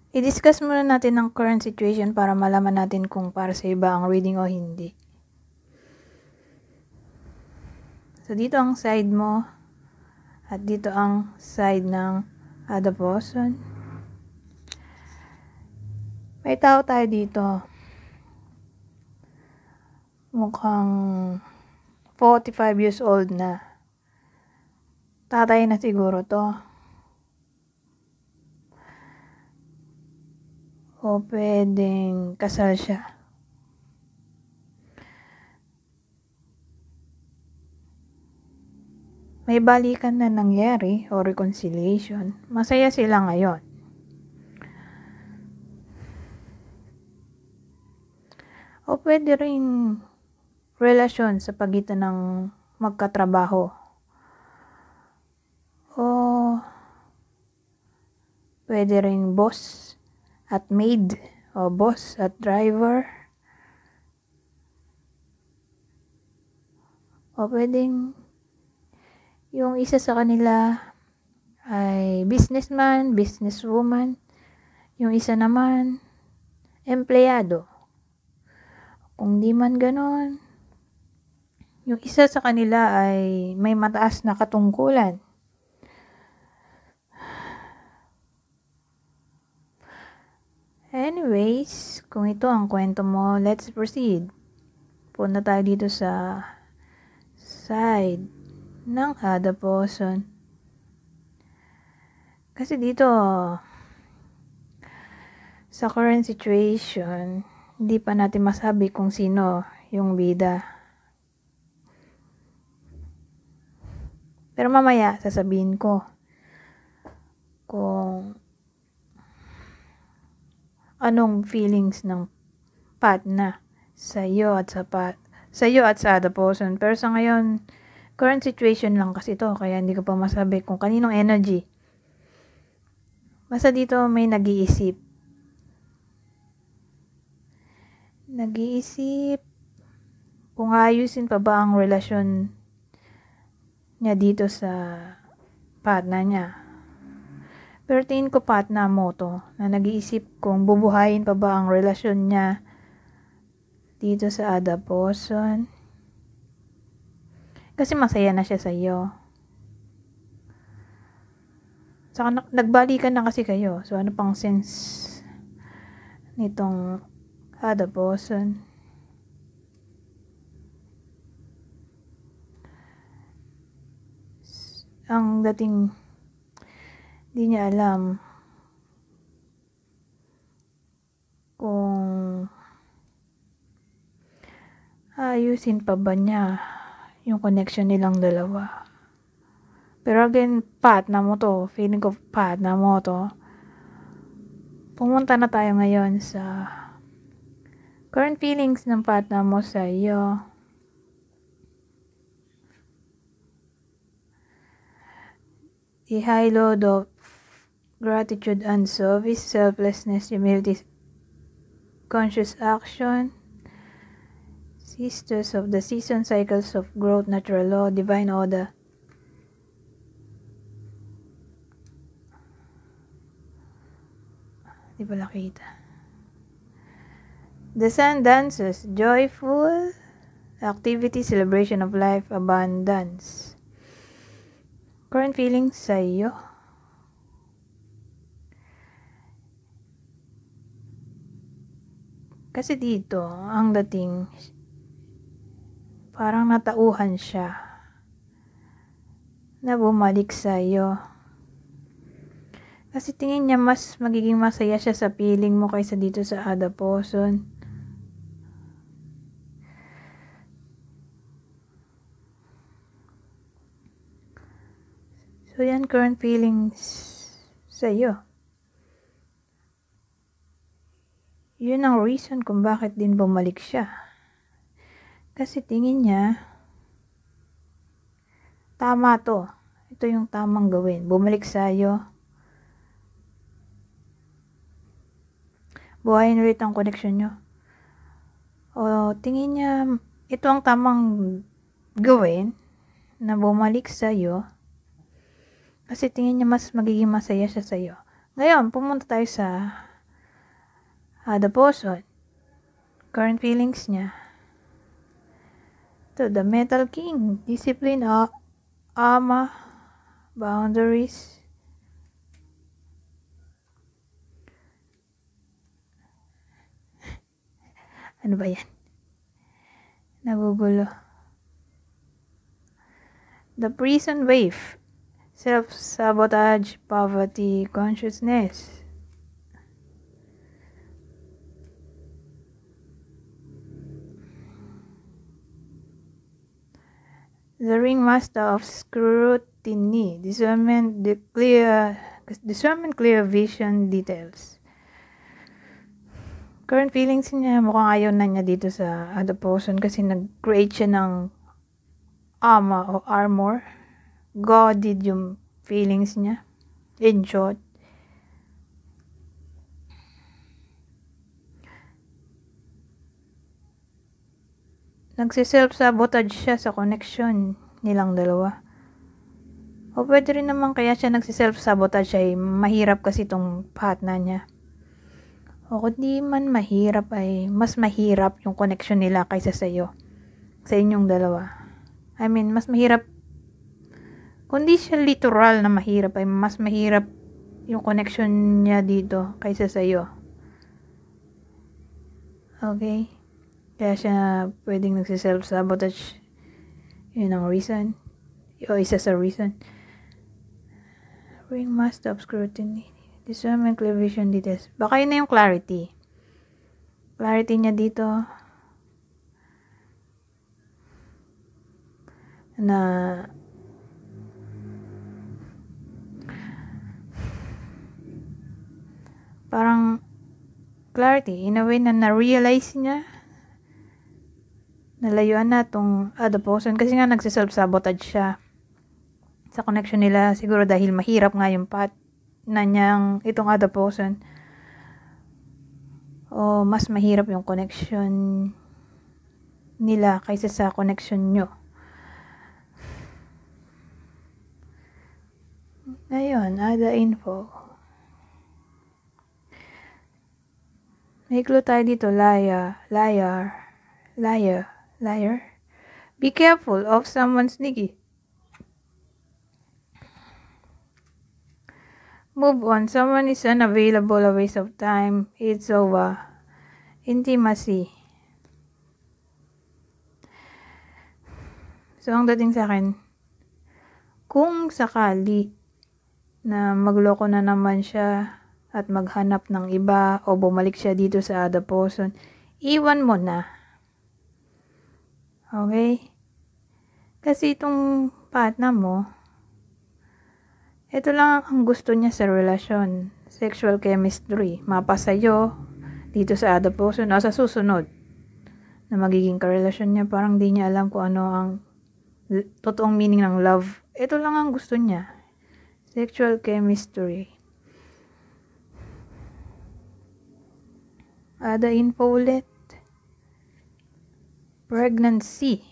I-discuss muna natin ang current situation para malaman natin kung para sa iba ang reading o hindi. So, dito ang side mo at dito ang side ng other person. May tao tayo dito. Mukhang 45 years old na. Tatay na siguro to. O pwedeng kasal siya. May balikan na nangyari o reconciliation. Masaya sila ngayon. O pwede rin relasyon sa pagitan ng magkatrabaho. O pwede rin boss at maid o boss at driver. O pwedeng yung isa sa kanila ay businessman, businesswoman. Yung isa naman, empleyado. Kung di man ganon, yung isa sa kanila ay may mataas na katungkulan. Anyways, kung ito ang kwento mo, let's proceed. Punta tayo dito sa side ng other person. Kasi dito, sa current situation, hindi pa natin masabi kung sino yung bida. Pero mamaya, sasabihin ko kung anong feelings ng partner sa iyo at sa other person. Pero sa ngayon, current situation lang kasi to, kaya hindi ko pa masabi kung kaninong energy. Basta dito may nag-iisip. Nag-iisip kung ayusin pa ba ang relasyon niya dito sa partner niya. Pero tingin ko partner mo to, na nag-iisip kung bubuhayin pa ba ang relasyon niya dito sa other person. Kasi masaya na siya sa iyo. Saka nagbalikan na kasi kayo. So ano pang sense nitong other person? Ang dating di niya alam kung ayusin pa ba niya yung connection nilang dalawa. Pero again, partner mo to. Feeling ko partner mo to. Pumunta na tayo ngayon sa current feelings ng partner mo sa iyo. The high load of gratitude and service, selflessness, humility, conscious action, sisters of the season, cycles of growth, natural law, divine order. Di pala kita. The sun dances, joyful activity, celebration of life, abundance. Current feelings sa iyo. Kasi dito, ang dating, parang natauhan siya na bumalik sa iyo. Kasi tingin niya mas magiging masaya siya sa feeling mo kaysa dito sa other person. So yan, current feelings sa iyo. Yun ang reason kung bakit din bumalik siya. Kasi tingin niya, tama to. Ito yung tamang gawin. Bumalik sa iyo. Buhayin ulit ang connection nyo. O tingin niya, ito ang tamang gawin na bumalik sa iyo. Kasi tingin niya mas magiging masaya siya sa iyo. Ngayon, pumunta tayo sa The person, current feelings niya. To the Metal King, discipline, ama, boundaries. Ano ba yan? Nagugulo. The prison wave, self-sabotage, poverty, consciousness. The ringmaster of scrutiny, discernment, clear vision, details. Current feelings niya, mukhang ayaw na niya dito sa other person kasi nag-create siya ng armor. God did yung feelings niya. In short. Nagsiself-sabotage siya sa connection nilang dalawa. O pwede rin naman kaya siya nagsiself-sabotage ay mahirap kasi itong partner niya. O kundi man mahirap ay mas mahirap yung connection nila kaysa sa'yo. Sa inyong dalawa. I mean, mas mahirap. Kundi siya literal na mahirap ay mas mahirap yung connection niya dito kaysa sa'yo. Okay? Kaya siya pwedeng nagsiself-sabotage. Yun ang reason. O isa sa reason. Ringmaster of scrutiny. Discernment, clear vision, details. Baka yun na yung clarity. Clarity niya dito. Na parang clarity. In a way na na-realize niya nalayuan na itong other person kasi nga nagsiself-sabotage siya sa connection nila siguro dahil mahirap nga yung na niyang itong other person o mas mahirap yung connection nila kaysa sa connection nyo. Ngayon, other info. May clue tayo dito, liar. Be careful of someone sneaky. Move on. Someone is unavailable, a waste of time. It's over. Intimacy. So, ang dating sa akin, kung sakali na magloko na naman siya at maghanap ng iba o bumalik siya dito sa other person, iwan mo na. Okay? Kasi itong partner mo, ito lang ang gusto niya sa relasyon. Sexual chemistry. Mapasayo dito sa other person o sa susunod na magiging karelasyon niya. Parang di niya alam kung ano ang totoong meaning ng love. Ito lang ang gusto niya. Sexual chemistry. Other info ulit. Pregnancy.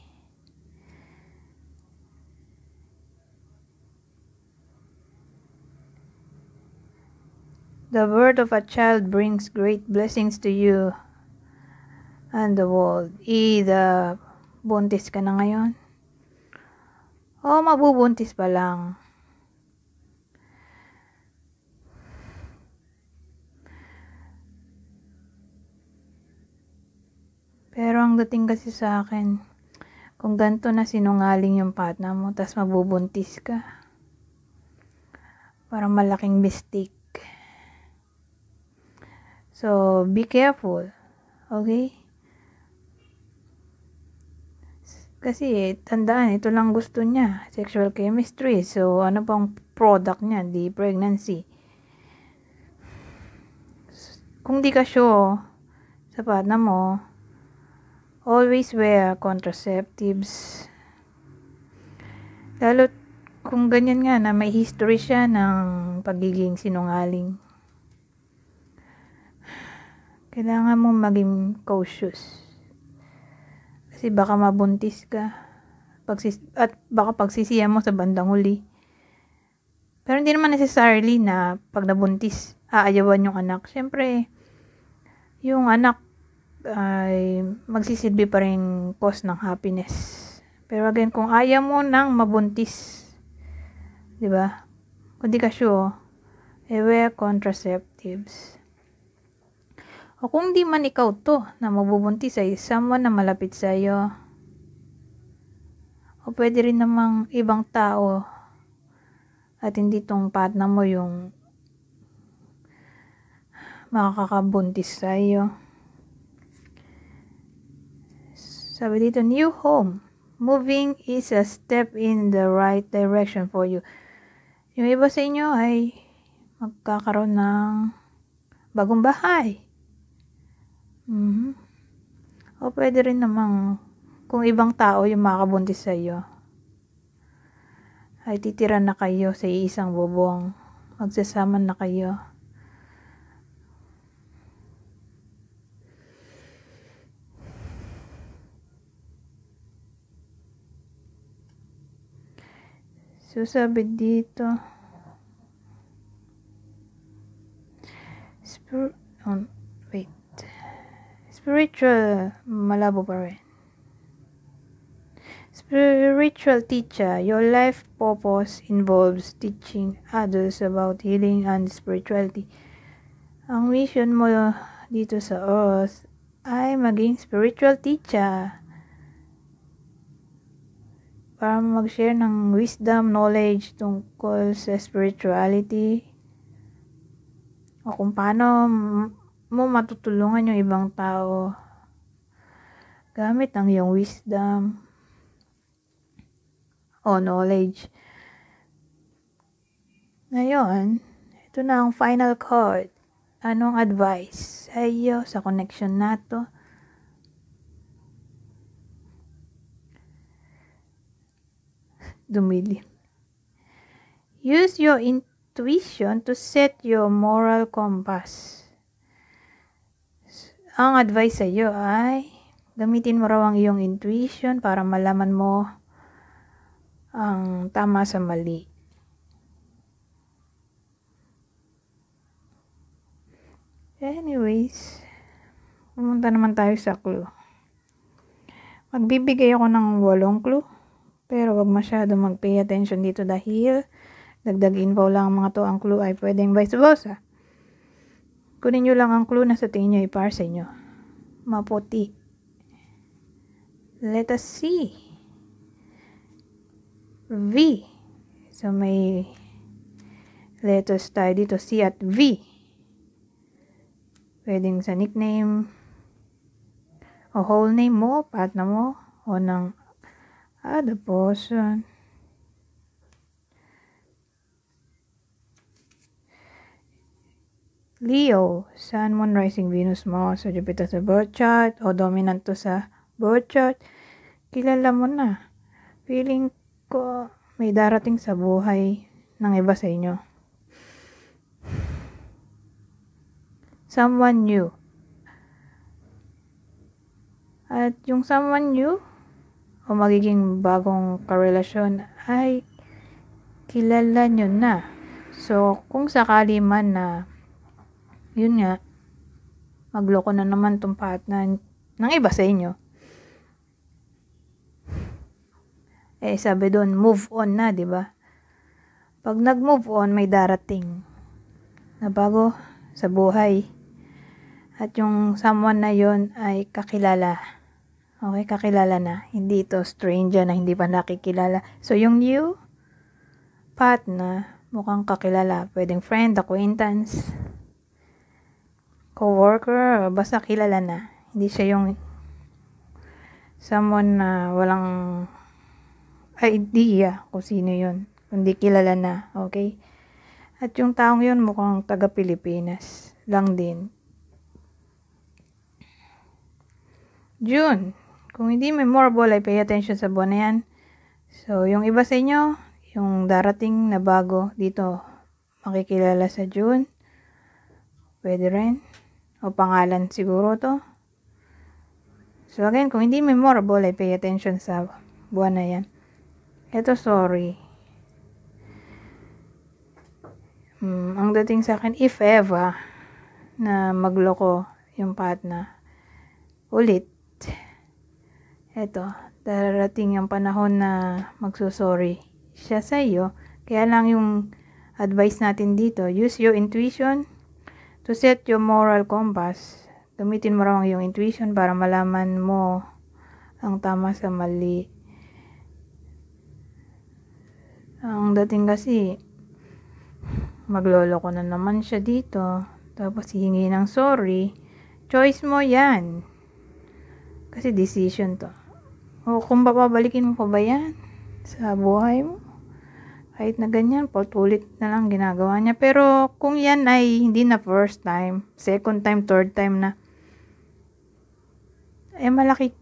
The birth of a child brings great blessings to you and the world. Either buntis ka na ngayon o mabubuntis pa lang. Pero ang dating kasi sa akin, kung ganito na sinungaling yung partner mo, tas mabubuntis ka, parang malaking mistake. So, be careful. Okay? Kasi, tandaan, ito lang gusto niya. Sexual chemistry. So, ano pang product niya? Di pregnancy. Kung di ka sure sa partner mo, always wear contraceptives. Lalo kung ganyan nga na may history siya ng pagiging sinungaling. Kailangan mong maging cautious. Kasi baka mabuntis ka. At baka pagsisiyan mo sa bandang huli. Pero hindi naman necessarily na pag nabuntis, aayawan yung anak. Siyempre, yung anak ay magsisilbi pa rin cause ng happiness. Pero again, kung ayaw mo nang mabuntis, di ba? Kung di ka sure, wear contraceptives. O kung di man ikaw to na mabubuntis ay someone na malapit sa iyo, o pwede rin namang ibang tao at hindi tong partner mo yung makakabuntis sa iyo. Sabi dito, new home. Moving is a step in the right direction for you. Yung iba sa inyo ay magkakaroon ng bagong bahay. O pwede rin namang kung ibang tao yung makakabuntis sa iyo, ay titira na kayo sa isang bubong. Magsasama na kayo. So, sabi dito, spiritual, malabo pa rin. Spiritual teacher, your life purpose involves teaching others about healing and spirituality. Ang mission mo dito sa earth ay maging spiritual teacher para mag-share ng wisdom, knowledge tungkol sa spirituality o kung paano mo matutulungan yung ibang tao gamit ang iyong wisdom o knowledge. Ngayon, ito na ang final card. Anong advice sa iyo sa connection na to? Dumilim. Use your intuition to set your moral compass. Ang advice sa iyo ay gamitin mo raw ang iyong intuition para malaman mo ang tama sa mali. Anyways, pumunta naman tayo sa clue. Magbibigay ako ng 8 clue. Pero wag masyado mag-pay attention dito dahil dagdag info lang mga to. Ang clue ay pwedeng vice versa. Kunin nyo lang ang clue na sa tingin nyo ipar sa inyo. Maputi. Letter C. V. So may letters tayo dito, C at V. Pwedeng sa nickname o whole name mo, partner mo, o ng other person. Leo, Sun, Moon, Rising, Venus mo sa Jupiter sa birth chart o dominant to sa birth chart. Kilala mo na. Feeling ko may darating sa buhay ng iba sa inyo. Someone new. At yung someone new o magiging bagong karelasyon ay kilala nyo na. So, kung sakali man na yun nga, magloko na naman tong partner ng iba sa inyo, sabi doon, move on na, di ba? Pag nag-move on, may darating na bago sa buhay. At yung someone na yun ay kakilala. Okay, kakilala na. Hindi ito stranger na hindi pa nakikilala. So, yung new partner, mukhang kakilala. Pwedeng friend, acquaintance, co-worker, basta kilala na. Hindi siya yung someone na walang idea kung sino yun. Kundi kilala na. Okay? At yung taong yun mukhang taga-Pilipinas lang din. June. Kung hindi memorable ay pay attention sa buwan na yan. So, yung iba sa inyo, yung darating na bago dito, makikilala sa June. Pwede rin. O pangalan siguro to. So, again, kung hindi memorable ay pay attention sa buwan na yan. Ito, sorry. Ang dating sa akin, if ever, na magloko yung partner. Ulit. Eto, darating yung panahon na magsusorry siya sa iyo. Kaya lang yung advice natin dito, use your intuition to set your moral compass. Gamitin mo raw yung intuition para malaman mo ang tama sa mali. Ang dating kasi, magloloko na naman siya dito. Tapos hihingi ng sorry. Choice mo yan. Kasi decision to. O kung babalikin mo pa ba yan sa buhay mo? Kahit na ganyan, paulit na lang ginagawa niya. Pero kung yan ay hindi na first time, second time, third time na, malaki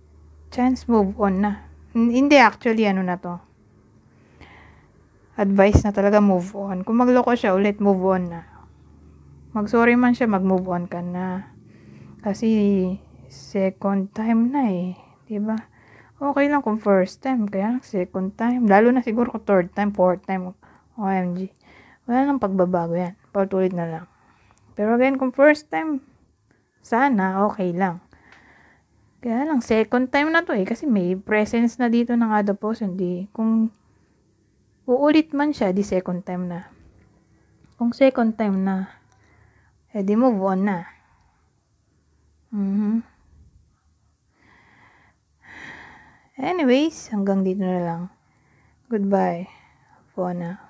chance move on na. Hindi actually, na to. Advice na talaga move on. Kung magloko siya ulit, move on na. Mag-sorry man siya, mag-move on ka na. Kasi second time na diba? Okay lang kung first time, kaya second time. Lalo na siguro kung third time, fourth time. OMG. Wala nang pagbabago yan. Paulit na lang. Pero again, kung first time, sana okay lang. Kaya lang, second time na to kasi may presence na dito ng other person. Kung uulit man siya, di second time na. Kung second time na, di move on na. Anyways, hanggang dito na lang. Goodbye for now.